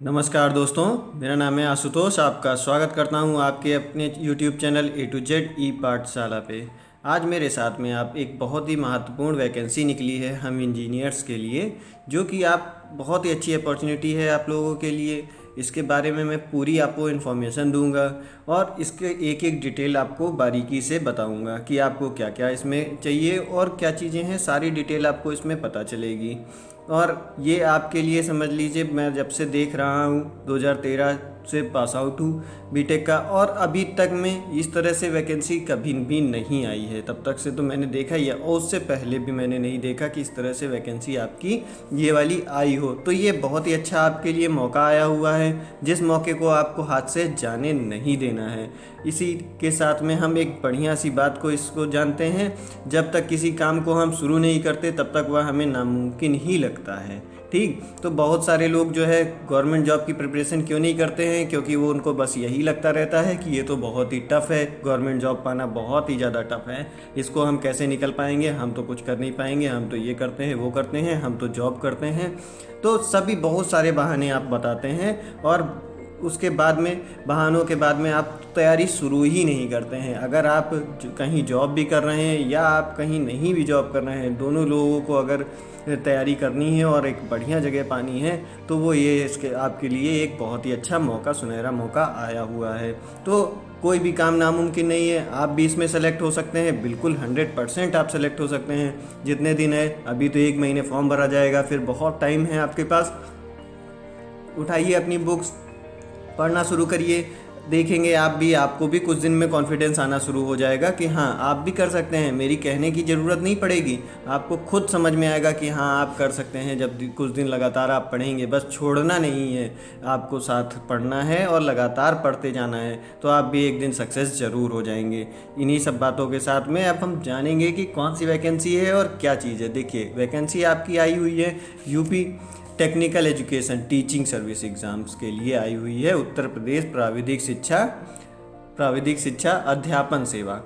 नमस्कार दोस्तों, मेरा नाम है आशुतोष। आपका स्वागत करता हूं आपके अपने YouTube channel A to Z ई पाठशाला पे। आज मेरे साथ में आप एक बहुत ही महत्वपूर्ण वैकेंसी निकली है हम इंजीनियर्स के लिए, जो कि आप बहुत ही अच्छी अपॉर्चुनिटी है आप लोगों के लिए। इसके बारे में मैं पूरी आपको इन्फॉर्मेशन दूंगा और इसके एक एक डिटेल आपको बारीकी से बताऊंगा कि आपको क्या क्या इसमें चाहिए और क्या चीज़ें हैं। सारी डिटेल आपको इसमें पता चलेगी। और ये आपके लिए समझ लीजिए, मैं जब से देख रहा हूँ 2013 से पास आउट हूँ बीटेक का, और अभी तक में इस तरह से वैकेंसी कभी भी नहीं आई है। तब तक से तो मैंने देखा ही है, और उससे पहले भी मैंने नहीं देखा कि इस तरह से वैकेंसी आपकी ये वाली आई हो। तो ये बहुत ही अच्छा आपके लिए मौका आया हुआ है, जिस मौके को आपको हाथ से जाने नहीं देना है। इसी के साथ में हम एक बढ़िया सी बात को इसको जानते हैं, जब तक किसी काम को हम शुरू नहीं करते तब तक वह हमें नामुमकिन ही लगता है। ठीक, तो बहुत सारे लोग जो है गवर्नमेंट जॉब की प्रिपरेशन क्यों नहीं करते हैं, क्योंकि वो उनको बस यही लगता रहता है कि ये तो बहुत ही टफ़ है, गवर्नमेंट जॉब पाना बहुत ही ज़्यादा टफ़ है, इसको हम कैसे निकल पाएंगे, हम तो कुछ कर नहीं पाएंगे, हम तो ये करते हैं वो करते हैं, हम तो जॉब करते हैं। तो सभी बहुत सारे बहाने आप बताते हैं, और उसके बाद में बहानों के बाद में आप तैयारी शुरू ही नहीं करते हैं। अगर आप कहीं जॉब भी कर रहे हैं या आप कहीं नहीं भी जॉब कर रहे हैं, दोनों लोगों को अगर तैयारी करनी है और एक बढ़िया जगह पानी है, तो वो ये इसके आपके लिए एक बहुत ही अच्छा मौका, सुनहरा मौका आया हुआ है। तो कोई भी काम नामुमकिन नहीं है, आप भी इसमें सेलेक्ट हो सकते हैं। बिल्कुल 100% आप सेलेक्ट हो सकते हैं। जितने दिन है, अभी तो 1 महीने फॉर्म भरा जाएगा, फिर बहुत टाइम है आपके पास। उठाइए अपनी बुक्स, पढ़ना शुरू करिए। देखेंगे आप भी, आपको भी कुछ दिन में कॉन्फिडेंस आना शुरू हो जाएगा कि हाँ आप भी कर सकते हैं। मेरी कहने की ज़रूरत नहीं पड़ेगी, आपको खुद समझ में आएगा कि हाँ आप कर सकते हैं। जब कुछ दिन लगातार आप पढ़ेंगे, बस छोड़ना नहीं है, आपको साथ पढ़ना है और लगातार पढ़ते जाना है, तो आप भी एक दिन सक्सेस ज़रूर हो जाएंगे। इन्हीं सब बातों के साथ में अब हम जानेंगे कि कौन सी वैकेंसी है और क्या चीज़ है। देखिए, वैकेंसी आपकी आई हुई है UP technical education teaching service exams के लिए आई हुई है। उत्तर प्रदेश प्राविधिक शिक्षा अध्यापन सेवा,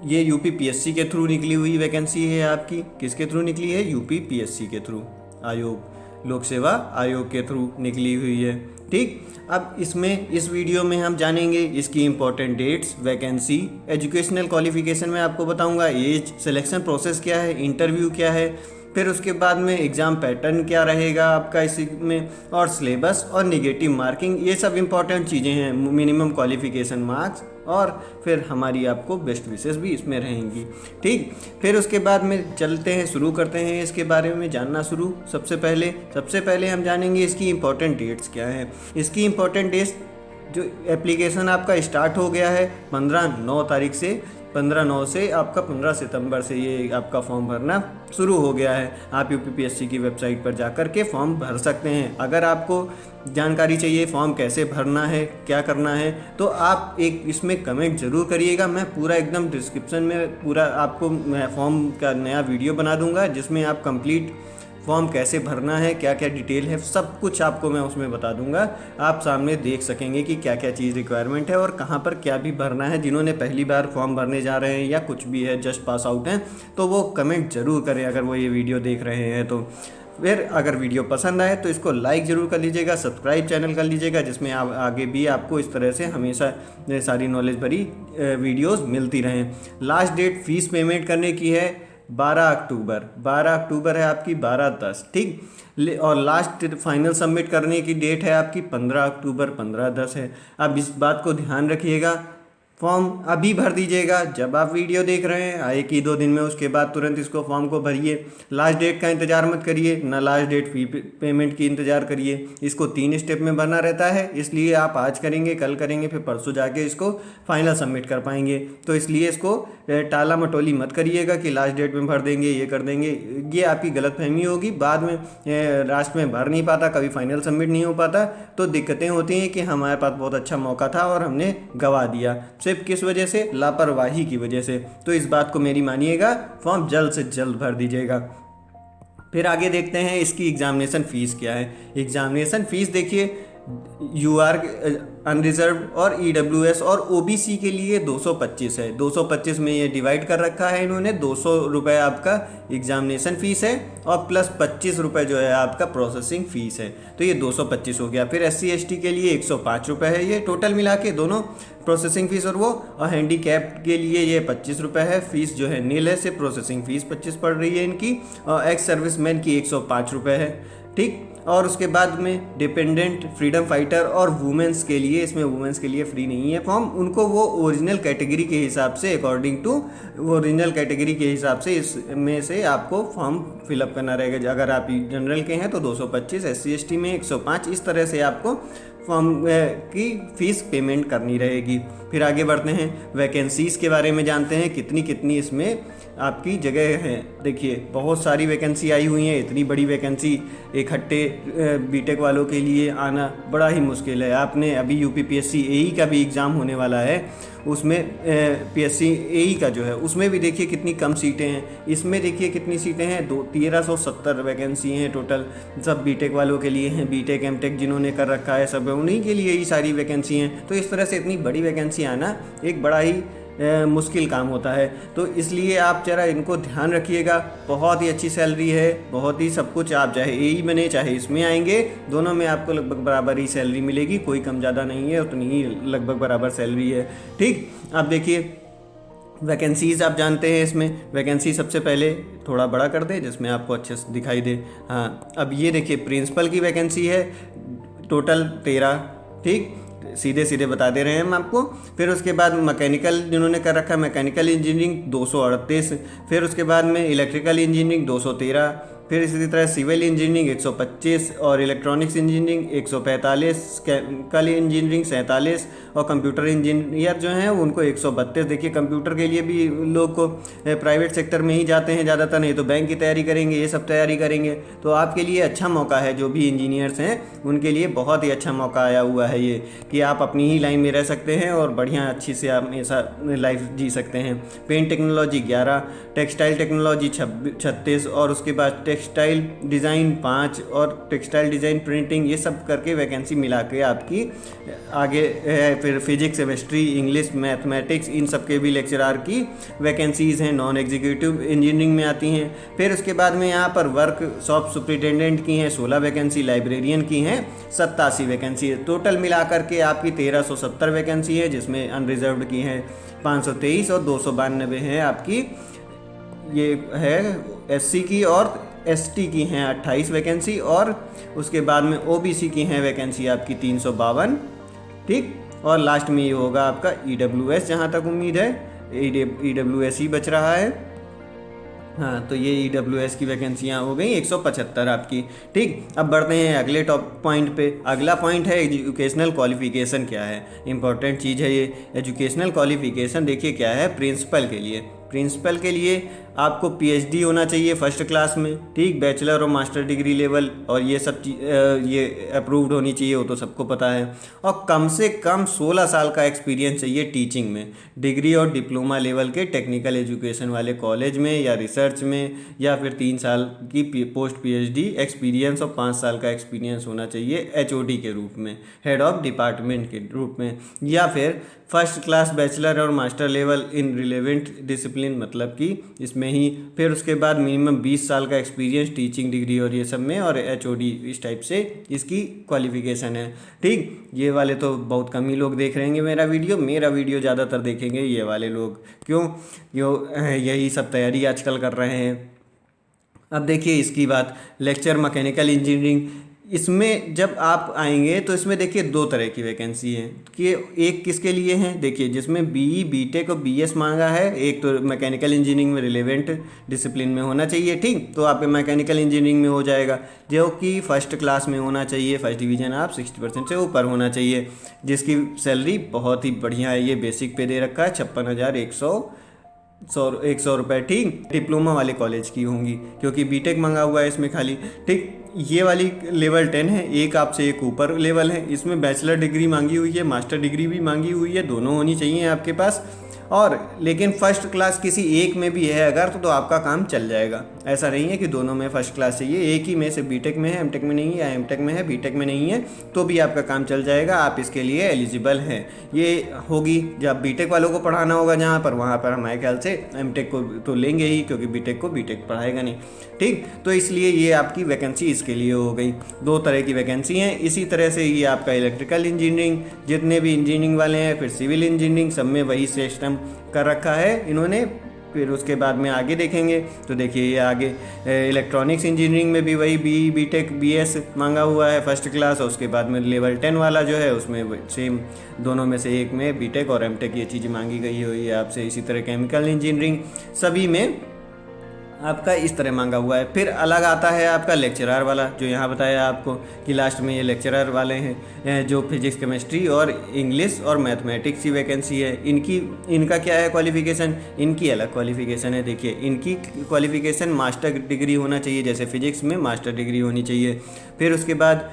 ये यूपी पीएससी के थ्रू निकली हुई वैकेंसी है आपकी। किसके थ्रू निकली है? यूपी पीएससी के थ्रू, आयोग, लोक सेवा आयोग के थ्रू निकली हुई है। ठीक, अब इसमें इस वीडियो में हम जानेंगे इसकी important dates, vacancy, educational qualification में आपको बताऊंगा, एज, सिलेक्शन प्रोसेस क्या है, इंटरव्यू क्या है, फिर उसके बाद में एग्ज़ाम पैटर्न क्या रहेगा आपका इसी में, और सिलेबस और नेगेटिव मार्किंग, ये सब इंपॉर्टेंट चीज़ें हैं। मिनिमम क्वालिफिकेशन मार्क्स, और फिर हमारी आपको बेस्ट विशेस भी इसमें रहेंगी। ठीक, फिर उसके बाद में चलते हैं, शुरू करते हैं इसके बारे में जानना शुरू। सबसे पहले हम जानेंगे इसकी इंपॉर्टेंट डेट्स क्या है। इसकी इंपॉर्टेंट डेट्स, जो एप्लीकेशन आपका स्टार्ट हो गया है 15/9 से, 15/9 से आपका 15 सितंबर से ये आपका फॉर्म भरना शुरू हो गया है। आप यूपीपीएससी की वेबसाइट पर जाकर के फॉर्म भर सकते हैं। अगर आपको जानकारी चाहिए फॉर्म कैसे भरना है, क्या करना है, तो आप एक इसमें कमेंट ज़रूर करिएगा। मैं पूरा एकदम डिस्क्रिप्शन में पूरा आपको मैं फॉर्म का नया वीडियो बना दूंगा, जिसमें आप कंप्लीट फॉर्म कैसे भरना है, क्या क्या डिटेल है, सब कुछ आपको मैं उसमें बता दूंगा। आप सामने देख सकेंगे कि क्या क्या चीज़ रिक्वायरमेंट है और कहाँ पर क्या भी भरना है। जिन्होंने पहली बार फॉर्म भरने जा रहे हैं या कुछ भी है, जस्ट पास आउट हैं, तो वो कमेंट ज़रूर करें अगर वो ये वीडियो देख रहे हैं तो। फिर अगर वीडियो पसंद आए तो इसको लाइक ज़रूर कर लीजिएगा, सब्सक्राइब चैनल कर लीजिएगा, जिसमें आप आगे भी आपको इस तरह से हमेशा सारी नॉलेज भरी वीडियोज़ मिलती रहें। लास्ट डेट फीस पेमेंट करने की है 12 अक्टूबर है आपकी, 12/10। ठीक, और लास्ट फाइनल सबमिट करने की डेट है आपकी 15 अक्टूबर, 15/10 है। अब इस बात को ध्यान रखिएगा, फॉर्म अभी भर दीजिएगा जब आप वीडियो देख रहे हैं, आए कि 2 दिन में, उसके बाद तुरंत इसको फॉर्म को भरिए। लास्ट डेट का इंतज़ार मत करिए, ना लास्ट डेट फी पेमेंट की इंतज़ार करिए। इसको 3 स्टेप में भरना रहता है, इसलिए आप आज करेंगे, कल करेंगे, फिर परसों जाके इसको फाइनल सबमिट कर पाएंगे। तो इसलिए इसको टाला मटोली मत करिएगा कि लास्ट डेट में भर देंगे, ये कर देंगे, ये आपकी गलतफहमी होगी। बाद में लास्ट में भर नहीं पाता, कभी फाइनल सबमिट नहीं हो पाता, तो दिक्कतें होती हैं कि हमारे पास बहुत अच्छा मौका था और हमने गंवा दिया। सिर्फ किस वजह से? लापरवाही की वजह से। तो इस बात को मेरी मानिएगा, फॉर्म जल्द से जल्द भर दीजिएगा। फिर आगे देखते हैं इसकी एग्जामिनेशन फ़ीस क्या है। एग्जामिनेशन फ़ीस देखिए, यूआर अनरिजर्व और ईडब्ल्यूएस और ओबीसी के लिए 225 है। 225 में ये डिवाइड कर रखा है इन्होंने। 200 रुपये आपका एग्जामिनेशन फ़ीस है और प्लस 25 रुपये जो है आपका प्रोसेसिंग फ़ीस है, तो ये 225 हो गया। फिर SC ST के लिए 105 रुपये है, ये टोटल मिला के दोनों प्रोसेसिंग फ़ीस और हैंडीकैप्ड के लिए ये 25 रुपये है। फीस जो है नील है, से प्रोसेसिंग फ़ीस 25 पड़ रही है इनकी, और एक्स सर्विसमैन की 105 रुपये है, ठीक। और उसके बाद में डिपेंडेंट, फ्रीडम फाइटर और वुमेंस के लिए, इसमें वुमेंस के लिए फ्री नहीं है फॉर्म, उनको वो ओरिजिनल कैटेगरी के हिसाब से, अकॉर्डिंग टू ओरिजिनल कैटेगरी के हिसाब से इसमें से आपको फॉर्म फिलअप करना रहेगा। अगर आप जनरल के हैं तो 225, SC ST में 105, इस तरह से आपको फॉर्म की फ़ीस पेमेंट करनी रहेगी। फिर आगे बढ़ते हैं, वैकेंसीज़ के बारे में जानते हैं, कितनी कितनी इसमें आपकी जगह है। देखिए बहुत सारी वैकेंसी आई हुई हैं, इतनी बड़ी वैकेंसी इकट्ठे बीटेक वालों के लिए आना बड़ा ही मुश्किल है। आपने अभी UPPSC AE का भी एग्ज़ाम होने वाला है, उसमें PSC AE का जो है उसमें भी देखिए कितनी कम सीटें हैं, इसमें देखिए कितनी सीटें हैं, 1370 वैकेंसी हैं टोटल, सब बीटेक वालों के लिए हैं। बीटेक एमटेक जिन्होंने कर रखा है सब उन्हीं के लिए ही सारी वैकेंसी हैं। तो इस तरह से इतनी बड़ी वैकेंसी आना एक बड़ा ही मुश्किल काम होता है, तो इसलिए आप जरा इनको ध्यान रखिएगा। बहुत ही अच्छी सैलरी है, बहुत ही सब कुछ, आप चाहे AE बने चाहे इसमें आएंगे, दोनों में आपको लगभग बराबर ही सैलरी मिलेगी, कोई कम ज़्यादा नहीं है, उतनी ही लगभग बराबर सैलरी है, ठीक। अब देखिए वैकेंसीज़ आप जानते हैं, इसमें वैकेंसी सबसे पहले थोड़ा बड़ा कर दे जिसमें आपको अच्छे से दिखाई दे। हाँ, अब ये देखिए प्रिंसिपल की वैकेंसी है टोटल 13, ठीक, सीधे सीधे बता दे रहे हैं हम आपको। फिर उसके बाद मैकेनिकल जिन्होंने कर रखा है, मैकेनिकल इंजीनियरिंग 238, फिर उसके बाद में इलेक्ट्रिकल इंजीनियरिंग 213, फिर इसी तरह सिविल इंजीनियरिंग 125 और इलेक्ट्रॉनिक्स इंजीनियरिंग 145, केमिकल इंजीनियरिंग 47 और कंप्यूटर इंजीनियर जो हैं उनको 132। देखिए कंप्यूटर के लिए भी लोग को प्राइवेट सेक्टर में ही जाते हैं ज़्यादातर, नहीं तो बैंक की तैयारी करेंगे, ये सब तैयारी करेंगे, तो आपके लिए अच्छा मौका है। जो भी इंजीनियर्स हैं उनके लिए बहुत ही अच्छा मौका आया हुआ है ये, कि आप अपनी ही लाइन में रह सकते हैं और बढ़िया अच्छी से आप ऐसा लाइफ जी सकते हैं। पेंट टेक्नोलॉजी 11, टेक्सटाइल टेक्नोलॉजी 36 और उसके बाद टेक्सटाइल डिज़ाइन 5 और टेक्सटाइल डिज़ाइन प्रिंटिंग, ये सब करके वैकेंसी मिला के आपकी आगे है। फिर फिजिक्स, केमिस्ट्री, इंग्लिश, मैथमेटिक्स, इन सब के भी लेक्चरार की वैकेंसीज़ हैं, नॉन एग्जीक्यूटिव इंजीनियरिंग में आती हैं। फिर उसके बाद में यहाँ पर वर्क शॉप सुपरिटेंडेंट की हैं 16 वैकेंसी, लाइब्रेरियन की हैं 87 वैकेंसी है। टोटल मिला करके आपकी 1370 वैकेंसी है, जिसमें अनरिजर्व्ड की हैं 523 और 292 हैं आपकी ये है SC की, और ST की हैं 28 वैकेंसी, और उसके बाद में OBC की हैं वैकेंसी आपकी 352, ठीक। और लास्ट में ये होगा आपका EWS, जहाँ तक उम्मीद है EWS ही बच रहा है। हाँ, तो ये EWS की वैकेंसियाँ हो गई 175 आपकी, ठीक। अब बढ़ते हैं अगले टॉप पॉइंट पे। अगला पॉइंट है एजुकेशनल क्वालिफिकेशन क्या है, इंपॉर्टेंट चीज़ है ये। एजुकेशनल क्वालिफिकेशन देखिए क्या है प्रिंसिपल के लिए। प्रिंसिपल के लिए आपको PhD होना चाहिए फर्स्ट क्लास में, ठीक, बैचलर और मास्टर डिग्री लेवल, और ये सब ये अप्रूव्ड होनी चाहिए, वो तो सबको पता है। और कम से कम 16 साल का एक्सपीरियंस चाहिए टीचिंग में, डिग्री और डिप्लोमा लेवल के टेक्निकल एजुकेशन वाले कॉलेज में या रिसर्च में, या फिर 3 साल की पोस्ट PhD एक्सपीरियंस और 5 साल का एक्सपीरियंस होना चाहिए HOD के रूप में, हेड ऑफ डिपार्टमेंट के रूप में, या फिर फर्स्ट क्लास बैचलर और master level in relevant discipline, मतलब कि इसमें ही। फिर उसके बाद मिनिमम 20 साल का एक्सपीरियंस टीचिंग डिग्री और ये सब में, और HOD, इस टाइप से इसकी क्वालिफिकेशन है, ठीक। ये वाले तो बहुत कम ही लोग देख रहेंगे मेरा वीडियो ज़्यादातर देखेंगे ये वाले लोग, क्यों यही सब तैयारी आजकल कर रहे हैं। अब देखिए इसकी बात, लेक्चर मैकेनिकल इंजीनियरिंग, इसमें जब आप आएंगे तो इसमें देखिए 2 तरह की वैकेंसी है, कि एक किसके लिए है, देखिए जिसमें BE, BTech और BS मांगा है। एक तो मैकेनिकल इंजीनियरिंग में रिलेवेंट डिसिप्लिन में होना चाहिए, ठीक, तो आपके मैकेनिकल इंजीनियरिंग में हो जाएगा, जो कि फर्स्ट क्लास में होना चाहिए, फर्स्ट डिवीज़न आप 60% से ऊपर होना चाहिए, जिसकी सैलरी बहुत ही बढ़िया है। ये बेसिक पे दे रखा है 56,100 रुपये, ठीक। डिप्लोमा वाले कॉलेज की होंगी, क्योंकि BTech मंगा हुआ है इसमें खाली, ठीक। ये वाली लेवल 10 है, एक आपसे एक ऊपर लेवल है, इसमें बैचलर डिग्री मांगी हुई है, मास्टर डिग्री भी मांगी हुई है, दोनों होनी चाहिए आपके पास। और लेकिन फर्स्ट क्लास किसी एक में भी है अगर तो आपका काम चल जाएगा। ऐसा नहीं है कि दोनों में फर्स्ट क्लास चाहिए, एक ही में से बीटेक में है एमटेक में नहीं है, या एमटेक में है बीटेक में नहीं है, तो भी आपका काम चल जाएगा, आप इसके लिए एलिजिबल हैं। ये होगी जब बीटेक वालों को पढ़ाना होगा जहाँ पर, वहाँ पर हमारे ख्याल से एमटेक को तो लेंगे ही, क्योंकि बीटेक को बीटेक पढ़ाएगा नहीं। ठीक, तो इसलिए ये आपकी वैकेंसी इसके लिए हो गई। 2 तरह की वैकेंसी हैं। इसी तरह से ये आपका इलेक्ट्रिकल इंजीनियरिंग, जितने भी इंजीनियरिंग वाले हैं, फिर सिविल इंजीनियरिंग, सब में वही सिस्टम कर रखा है इन्होंने। फिर उसके बाद में आगे देखेंगे तो देखिए ये आगे इलेक्ट्रॉनिक्स इंजीनियरिंग में भी वही बीटेक बीएस मांगा हुआ है फर्स्ट क्लास, और उसके बाद में लेवल 10 वाला जो है उसमें सेम दोनों में से एक में बीटेक और एमटेक ये चीज़ें मांगी गई हुई है आपसे। इसी तरह केमिकल इंजीनियरिंग सभी में आपका इस तरह मांगा हुआ है। फिर अलग आता है आपका लेक्चरर वाला, जो यहाँ बताया आपको कि लास्ट में ये लेक्चरर वाले हैं, जो फिजिक्स केमिस्ट्री और इंग्लिश और मैथमेटिक्स की वैकेंसी है। इनका क्या है क्वालिफिकेशन, इनकी अलग क्वालिफिकेशन है। देखिए इनकी क्वालिफिकेशन मास्टर डिग्री होना चाहिए, जैसे फिजिक्स में मास्टर डिग्री होनी चाहिए। फिर उसके बाद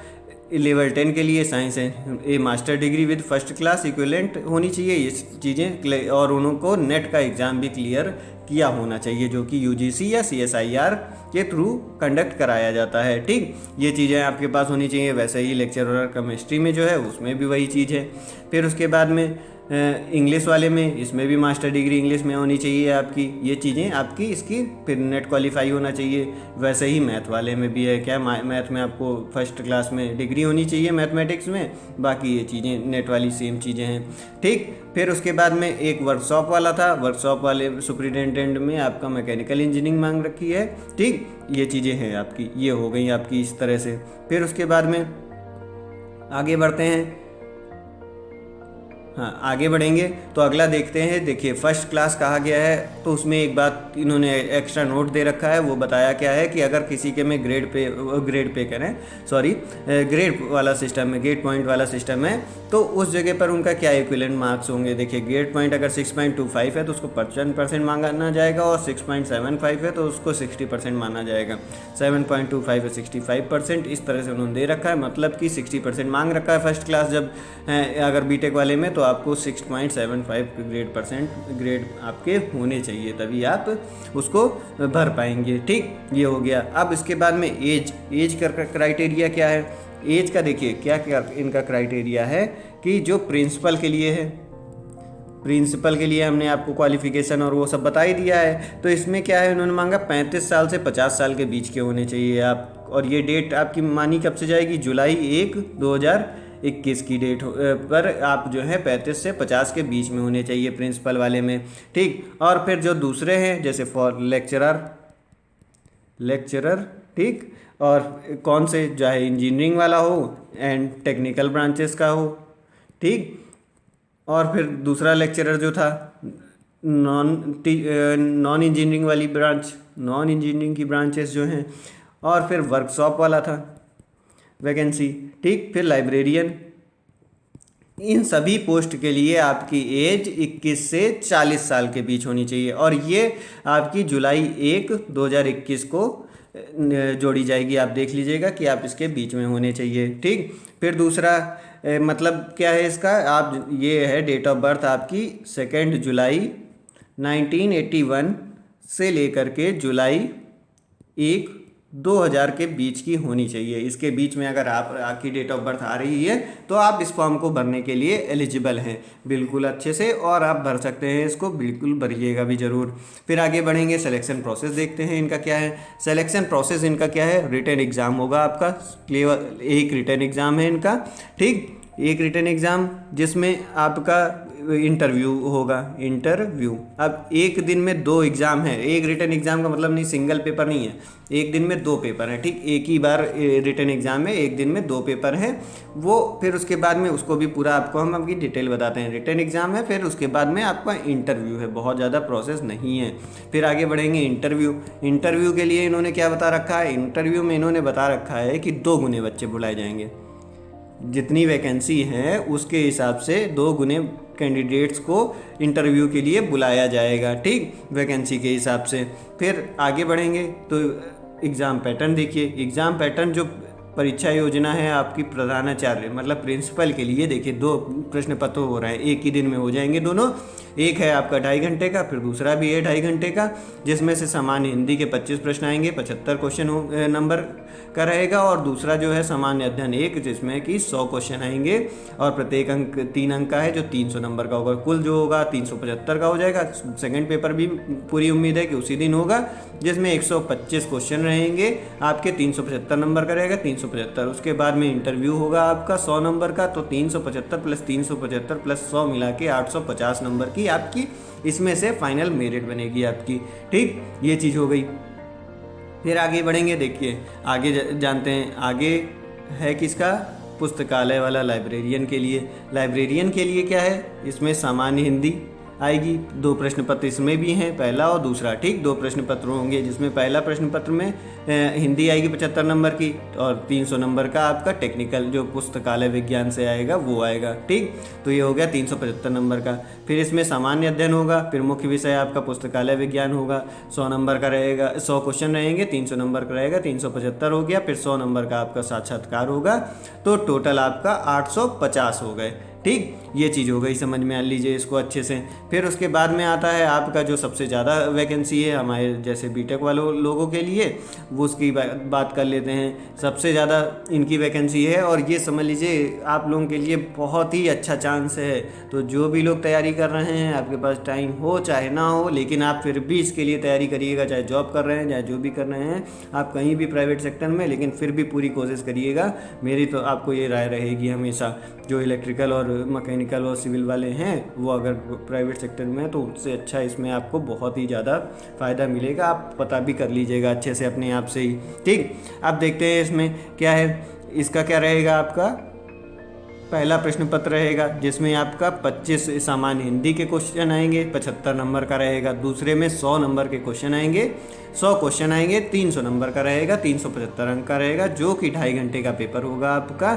लेवल 10 के लिए साइंस है, ये master degree with first class equivalent होनी चाहिए ये चीज़ें, और उनको नेट का एग्ज़ाम भी क्लियर किया होना चाहिए, जो कि यूजीसी या सीएसआईआर के थ्रू कंडक्ट कराया जाता है। ठीक, ये चीज़ें आपके पास होनी चाहिए। वैसे ही लेक्चरर केमिस्ट्री में जो है उसमें भी वही चीज़ है। फिर उसके बाद में इंग्लिश वाले में, इसमें भी मास्टर डिग्री इंग्लिश में होनी चाहिए आपकी, ये चीज़ें आपकी इसकी फिर नेट क्वालिफाई होना चाहिए। वैसे ही मैथ वाले में भी है, क्या मैथ में आपको फर्स्ट क्लास में डिग्री होनी चाहिए मैथमेटिक्स में, बाकी ये चीज़ें नेट वाली सेम चीज़ें हैं। ठीक, फिर उसके बाद में एक वर्कशॉप वाला था, वर्कशॉप वाले सुपरिटेंडेंट में आपका मैकेनिकल इंजीनियरिंग मांग रखी है। ठीक, ये चीज़ें हैं आपकी, ये हो गई आपकी इस तरह से। फिर उसके बाद में आगे बढ़ते हैं। हाँ, आगे बढ़ेंगे तो अगला देखते हैं। देखिए फर्स्ट क्लास कहा गया है, तो उसमें एक बात इन्होंने एक्स्ट्रा नोट दे रखा है, वो बताया क्या है कि अगर किसी के में ग्रेड पे करें, सॉरी ग्रेड वाला सिस्टम है, ग्रेड पॉइंट वाला सिस्टम है, तो उस जगह पर उनका क्या इक्विवेलेंट मार्क्स होंगे। देखिए ग्रेड पॉइंट अगर 6.25 है तो उसको 55% माना जाएगा, और 6.75 है तो उसको 60% माना जाएगा। 7.25 है 65%, इस तरह से उन्होंने दे रखा है, मतलब कि 60% मांग रखा है फर्स्ट क्लास जब अगर बीटेक वाले में, तो आपको 6.75 ग्रेड आपके होने चाहिए, तभी आप उसको भर पाएंगे। ठीक, ये हो गया। अब इसके बाद में एज का क्राइटेरिया क्या है। एज का देखिए क्या क्या इनका क्राइटेरिया है कि जो प्रिंसिपल के लिए है, प्रिंसिपल के लिए हमने आपको क्वालिफिकेशन और वो सब बता ही दिया है। तो इसमें क्या है, उन्होंने मांगा 35 साल से 50 साल के बीच के होने चाहिए आप, और ये डेट आपकी मानी कब से जाएगी, जुलाई 1, 2021 की डेट पर आप जो है 35 से 50 के बीच में होने चाहिए प्रिंसिपल वाले में। ठीक, और फिर जो दूसरे हैं जैसे फॉर लेक्चरर, ठीक, और कौन से चाहे इंजीनियरिंग वाला हो एंड टेक्निकल ब्रांचेस का हो। ठीक, और फिर दूसरा लेक्चरर जो था नॉन इंजीनियरिंग वाली ब्रांच, नॉन इंजीनियरिंग की ब्रांचेस जो हैं, और फिर वर्कशॉप वाला था वैकेंसी। ठीक, फिर लाइब्रेरियन। इन सभी पोस्ट के लिए आपकी एज 21 से 40 साल के बीच होनी चाहिए, और ये आपकी जुलाई 1, 2021 को जोड़ी जाएगी। आप देख लीजिएगा कि आप इसके बीच में होने चाहिए। ठीक, फिर दूसरा मतलब क्या है इसका, आप ये है डेट ऑफ बर्थ आपकी 2 जुलाई 1981 से लेकर के जुलाई 1, 2000 के बीच की होनी चाहिए। इसके बीच में अगर आपकी डेट ऑफ बर्थ आ रही है तो आप इस फॉर्म को भरने के लिए एलिजिबल हैं बिल्कुल अच्छे से, और आप भर सकते हैं इसको, बिल्कुल भरिएगा भी ज़रूर। फिर आगे बढ़ेंगे, सिलेक्शन प्रोसेस देखते हैं इनका क्या है। सिलेक्शन प्रोसेस इनका क्या है, रिटन एग्ज़ाम होगा आपका, एक रिटन एग्ज़ाम है इनका। ठीक, एक रिटन एग्ज़ाम जिसमें आपका इंटरव्यू होगा, इंटरव्यू। अब एक दिन में 2 एग्ज़ाम है, एक रिटन एग्ज़ाम का मतलब नहीं सिंगल पेपर नहीं है, एक दिन में 2 पेपर हैं। ठीक, एक ही बार रिटन एग्ज़ाम है, एक दिन में 2 पेपर हैं वो। फिर उसके बाद में उसको भी पूरा आपको हम आपकी डिटेल बताते हैं। रिटन एग्ज़ाम है, फिर उसके बाद में आपका इंटरव्यू है, बहुत ज़्यादा प्रोसेस नहीं है। फिर आगे बढ़ेंगे इंटरव्यू। इंटरव्यू के लिए इन्होंने क्या बता रखा है, इंटरव्यू में इन्होंने बता रखा है कि 2 गुने बच्चे बुलाए जाएंगे, जितनी वैकेंसी है उसके हिसाब से 2 गुने कैंडिडेट्स को इंटरव्यू के लिए बुलाया जाएगा। ठीक, वैकेंसी के हिसाब से। फिर आगे बढ़ेंगे तो एग्ज़ाम पैटर्न देखिए। एग्ज़ाम पैटर्न जो परीक्षा योजना है आपकी प्रधानाचार्य मतलब प्रिंसिपल के लिए। देखिए 2 प्रश्न पत्र हो रहे हैं, एक ही दिन में हो जाएंगे दोनों। एक है आपका 2.5 घंटे का, फिर दूसरा भी है 2.5 घंटे का, जिसमें से सामान्य हिंदी के 25 प्रश्न आएंगे, 75 क्वेश्चन नंबर का रहेगा। और दूसरा जो है सामान्य अध्ययन 1, जिसमें कि 100 क्वेश्चन आएंगे और प्रत्येक अंक 3 अंक का है, जो 300 नंबर का होगा। कुल जो होगा 375 का हो जाएगा। सेकंड पेपर भी पूरी उम्मीद है कि उसी दिन होगा, जिसमें 125 क्वेश्चन रहेंगे आपके, 375 नंबर का रहेगा, 375। उसके बाद में इंटरव्यू होगा आपका 100 नंबर का, तो 375 प्लस 375 प्लस 100 मिला के 850 नंबर की आपकी इसमें से फाइनल मेरिट बनेगी आपकी। ठीक, ये चीज़ हो गई। फिर आगे बढ़ेंगे, देखिए आगे जानते हैं। आगे है किसका, पुस्तकालय वाला लाइब्रेरियन के लिए। लाइब्रेरियन के लिए क्या है, इसमें सामान्य हिंदी आएगी, 2 प्रश्न पत्र इसमें भी हैं, पहला और दूसरा। ठीक, 2 प्रश्न पत्र होंगे, जिसमें पहला प्रश्न पत्र में हिंदी आएगी 75 नंबर की, और 300 नंबर का आपका टेक्निकल जो पुस्तकालय विज्ञान से आएगा वो आएगा। ठीक, तो ये हो गया 375 नंबर का। फिर इसमें सामान्य अध्ययन होगा, फिर मुख्य विषय आपका पुस्तकालय विज्ञान होगा, 100 नंबर का रहेगा, 100 क्वेश्चन रहेंगे, 300 नंबर का रहेगा, 375 हो गया। फिर 100 नंबर का आपका साक्षात्कार होगा, तो टोटल आपका 850 हो गए। ठीक, ये चीज़ हो गई, समझ में आ लीजिए इसको अच्छे से। फिर उसके बाद में आता है आपका जो सबसे ज़्यादा वैकेंसी है हमारे जैसे बीटेक वालों लोगों के लिए, वो उसकी बात कर लेते हैं। सबसे ज़्यादा इनकी वैकेंसी है, और ये समझ लीजिए आप लोगों के लिए बहुत ही अच्छा चांस है। तो जो भी लोग तैयारी कर रहे हैं, आपके पास टाइम हो चाहे ना हो, लेकिन आप फिर भी इसके लिए तैयारी करिएगा, चाहे जॉब कर रहे हैं, चाहे जो भी कर रहे हैं आप कहीं भी प्राइवेट सेक्टर में, लेकिन फिर भी पूरी कोशिश करिएगा। मेरी तो आपको ये राय रहेगी हमेशा, जो इलेक्ट्रिकल और मैकेनिकल और सिविल वाले हैं वो अगर प्राइवेट सेक्टर में है तो उससे अच्छा इसमें आपको बहुत ही ज़्यादा फ़ायदा मिलेगा। आप पता भी कर लीजिएगा अच्छे से अपने आप से ही। ठीक, अब देखते हैं इसमें क्या है। इसका क्या रहेगा, आपका पहला प्रश्न पत्र रहेगा, जिसमें आपका 25 सामान्य हिंदी के क्वेश्चन आएंगे, 75 नंबर का रहेगा। दूसरे में 100 नंबर के क्वेश्चन आएंगे, 100 क्वेश्चन आएंगे, 300 नंबर का रहेगा, 375 अंक का रहेगा, जो कि 2.5 घंटे का पेपर होगा आपका।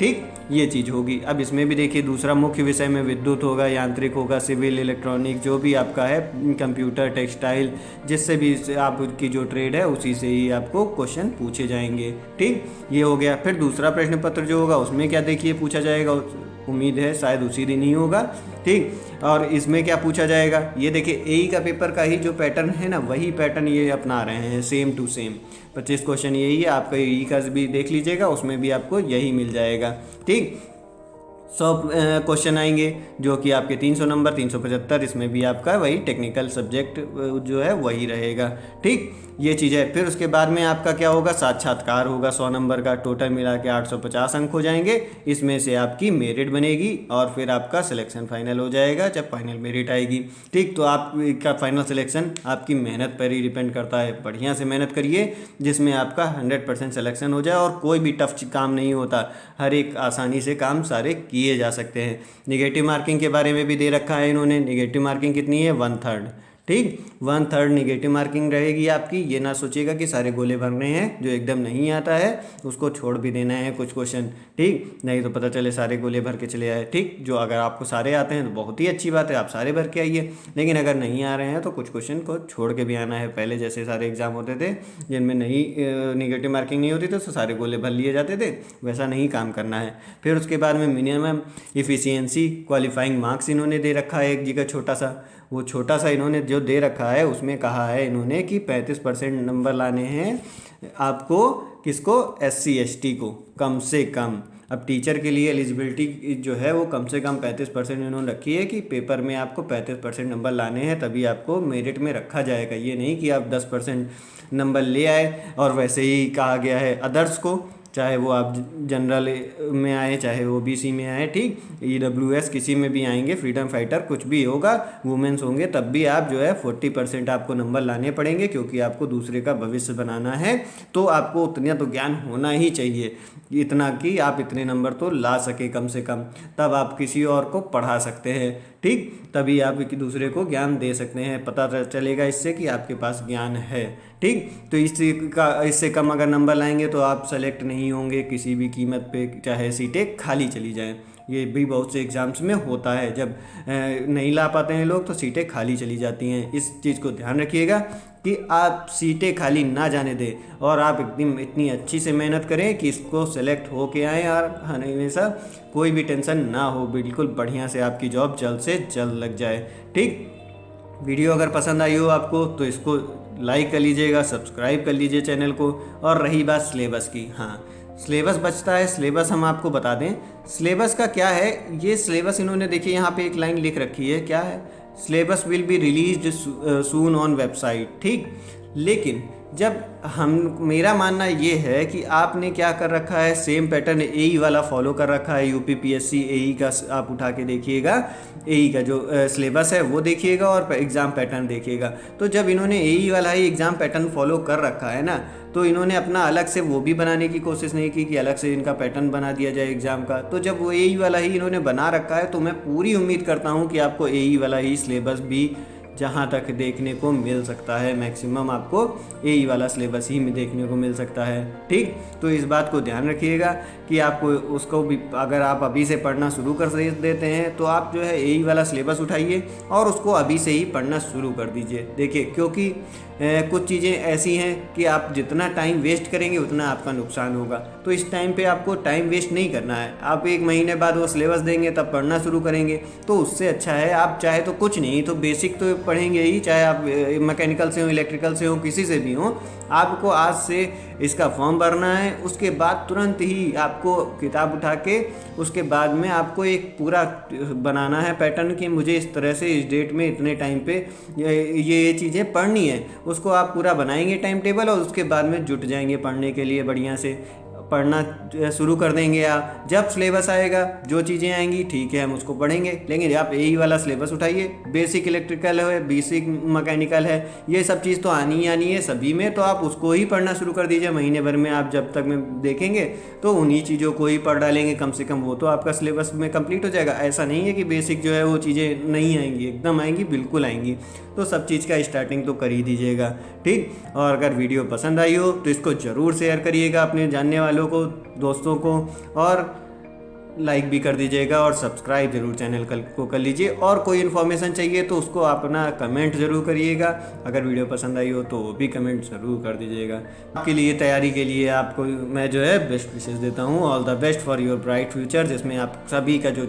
ठीक, ये चीज़ होगी। अब इसमें भी देखिए दूसरा मुख्य विषय में विद्युत होगा, यांत्रिक होगा, सिविल, इलेक्ट्रॉनिक, जो भी आपका है, कंप्यूटर, टेक्सटाइल, जिससे भी आपकी जो ट्रेड है उसी से ही आपको क्वेश्चन पूछे जाएंगे। ठीक, ये हो गया। फिर दूसरा प्रश्न पत्र जो होगा उसमें क्या देखिए पूछा जाएगा, उम्मीद है शायद उसी दिन ही होगा। ठीक, और इसमें क्या पूछा जाएगा, ये देखिए एई का पेपर का ही जो पैटर्न है ना, वही पैटर्न ये अपना रहे हैं, सेम टू सेम। 25 क्वेश्चन यही है आपका, एई का भी देख लीजिएगा, उसमें भी आपको यही मिल जाएगा। ठीक, 100 क्वेश्चन आएंगे, जो कि आपके 300 नंबर, 375, इसमें भी आपका वही टेक्निकल सब्जेक्ट जो है वही रहेगा। ठीक, ये चीज़ है। फिर उसके बाद में आपका क्या होगा, साक्षात्कार होगा 100 नंबर का, टोटल मिला के 850 अंक हो जाएंगे। इसमें से आपकी मेरिट बनेगी और फिर आपका सिलेक्शन फाइनल हो जाएगा जब फाइनल मेरिट आएगी। ठीक, तो आपका फाइनल सिलेक्शन आपकी मेहनत पर ही डिपेंड करता है। बढ़िया से मेहनत करिए, जिसमें आपका 100% सिलेक्शन हो जाए, और कोई भी टफ काम नहीं होता, हर एक आसानी से काम सारे किए जा सकते हैं। नेगेटिव मार्किंग के बारे में भी दे रखा है इन्होंने। नेगेटिव मार्किंग कितनी है, 1/3। ठीक, 1/3 नेगेटिव मार्किंग रहेगी आपकी। ये ना सोचिएगा कि सारे गोले भरने हैं, जो एकदम नहीं आता है उसको छोड़ भी देना है कुछ क्वेश्चन। ठीक, नहीं तो पता चले सारे गोले भर के चले आए। ठीक, जो अगर आपको सारे आते हैं तो बहुत ही अच्छी बात है, आप सारे भर के आइए, लेकिन अगर नहीं आ रहे हैं तो कुछ क्वेश्चन को छोड़ के भी आना है। पहले जैसे सारे एग्जाम होते थे जिनमें नहीं नेगेटिव मार्किंग नहीं होती तो सारे गोले भर लिए जाते थे, वैसा नहीं काम करना है। फिर उसके बाद में मिनिमम इफ़िशियंसी क्वालिफाइंग मार्क्स इन्होंने दे रखा है एक जगह छोटा सा, वो छोटा सा इन्होंने जो दे रखा है उसमें कहा है इन्होंने कि 35% नंबर लाने हैं आपको, किसको, SC ST को कम से कम। अब टीचर के लिए एलिजिबिलिटी जो है वो कम से कम 35% इन्होंने रखी है कि पेपर में आपको 35% नंबर लाने हैं, तभी आपको मेरिट में रखा जाएगा। ये नहीं कि आप 10% नंबर ले आए। और वैसे ही कहा गया है अदर्स को, चाहे वो आप जनरल में आए चाहे OBC में आए। ठीक, EWS किसी में भी आएंगे, फ्रीडम फाइटर कुछ भी होगा, वुमेंस होंगे, तब भी आप जो है 40% आपको नंबर लाने पड़ेंगे, क्योंकि आपको दूसरे का भविष्य बनाना है। तो आपको उतना तो ज्ञान होना ही चाहिए, इतना कि आप इतने नंबर तो ला सके कम से कम, तब आप किसी और को पढ़ा सकते हैं। ठीक, तभी आप एक दूसरे को ज्ञान दे सकते हैं, पता चलेगा इससे कि आपके पास ज्ञान है। ठीक। तो इससे कम अगर नंबर लाएंगे तो आप सेलेक्ट नहीं होंगे किसी भी कीमत पे, चाहे सीटें खाली चली जाएं। ये भी बहुत से एग्ज़ाम्स में होता है, जब नहीं ला पाते हैं लोग तो सीटें खाली चली जाती हैं। इस चीज़ को ध्यान रखिएगा कि आप सीटें खाली ना जाने दें और आप एकदम इतनी अच्छी से मेहनत करें कि इसको सेलेक्ट हो के आएँ और हमेशा कोई भी टेंशन ना हो, बिल्कुल बढ़िया से आपकी जॉब जल्द से जल्द लग जाए। ठीक। वीडियो अगर पसंद आई हो आपको तो इसको लाइक कर लीजिएगा, सब्सक्राइब कर लीजिए चैनल को। और रही बात सिलेबस की, हाँ सिलेबस बचता है, सिलेबस हम आपको बता दें। सिलेबस का क्या है, ये सिलेबस इन्होंने देखिए यहाँ पे एक लाइन लिख रखी है, क्या है, syllabus will be released soon on website. ठीक। लेकिन जब मेरा मानना ये है कि आपने क्या कर रखा है, सेम पैटर्न एई वाला फॉलो कर रखा है। यूपी पीएससी एई का आप उठा के देखिएगा, एई का जो सिलेबस है वो देखिएगा और एग्ज़ाम पैटर्न देखिएगा। तो जब इन्होंने एई वाला ही एग्ज़ाम पैटर्न फॉलो कर रखा है ना, तो इन्होंने अपना अलग से वो भी बनाने की कोशिश नहीं की कि अलग से इनका पैटर्न बना दिया जाए एग्ज़ाम का। तो जब वो एई वाला ही इन्होंने बना रखा है तो मैं पूरी उम्मीद करता हूँ कि आपको एई वाला ही सिलेबस भी जहाँ तक देखने को मिल सकता है, मैक्सिमम आपको एई वाला सिलेबस ही में देखने को मिल सकता है। ठीक। तो इस बात को ध्यान रखिएगा कि आपको उसको भी, अगर आप अभी से पढ़ना शुरू कर देते हैं तो आप जो है एई वाला सिलेबस उठाइए और उसको अभी से ही पढ़ना शुरू कर दीजिए। देखिए क्योंकि कुछ चीज़ें ऐसी हैं कि आप जितना टाइम वेस्ट करेंगे उतना आपका नुकसान होगा। तो इस टाइम पे आपको टाइम वेस्ट नहीं करना है। आप 1 महीने बाद वो सिलेबस देंगे तब पढ़ना शुरू करेंगे, तो उससे अच्छा है आप चाहे तो कुछ नहीं तो बेसिक तो पढ़ेंगे ही, चाहे आप मैकेनिकल से हो, इलेक्ट्रिकल से हो, किसी से भी हो। आपको आज से इसका फॉर्म भरना है, उसके बाद तुरंत ही आपको किताब उठा के उसके बाद में आपको एक पूरा बनाना है पैटर्न कि मुझे इस तरह से इस डेट में इतने टाइम पे ये चीज़ें पढ़नी है। उसको आप पूरा बनाएंगे टाइम टेबल और उसके बाद में जुट जाएंगे पढ़ने के लिए, बढ़िया से पढ़ना शुरू कर देंगे। आप जब सिलेबस आएगा जो चीज़ें आएंगी ठीक है हम उसको पढ़ेंगे, लेकिन आप यही वाला सिलेबस उठाइए, बेसिक इलेक्ट्रिकल है, बेसिक मैकेनिकल है, ये सब चीज़ तो आनी ही आनी है सभी में, तो आप उसको ही पढ़ना शुरू कर दीजिए। महीने भर में आप जब तक में देखेंगे तो उन्हीं चीज़ों को ही पढ़ डालेंगे, कम से कम वो तो आपका सिलेबस में कंप्लीट हो जाएगा। ऐसा नहीं है कि बेसिक जो है वो चीज़ें नहीं आएंगी, एकदम आएंगी, बिल्कुल आएंगी। तो सब चीज़ का स्टार्टिंग तो कर ही दीजिएगा। ठीक। और अगर वीडियो पसंद आई हो तो इसको ज़रूर शेयर करिएगा अपने जानने वालों को, दोस्तों को, और लाइक भी कर दीजिएगा और सब्सक्राइब जरूर चैनल को कर लीजिए। और कोई इन्फॉर्मेशन चाहिए तो उसको अपना कमेंट ज़रूर करिएगा। अगर वीडियो पसंद आई हो तो वो भी कमेंट ज़रूर कर दीजिएगा। आपके लिए तैयारी के लिए आपको मैं जो है बेस्ट विशेष देता हूँ। All the best for your bright future, जिसमें आप सभी का जो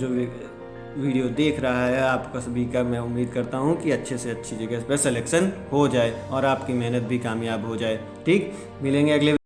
वीडियो देख रहा है आपका सभी का मैं उम्मीद करता हूँ कि अच्छे से अच्छी जगह पर सिलेक्शन हो जाए और आपकी मेहनत भी कामयाब हो जाए। ठीक। मिलेंगे अगले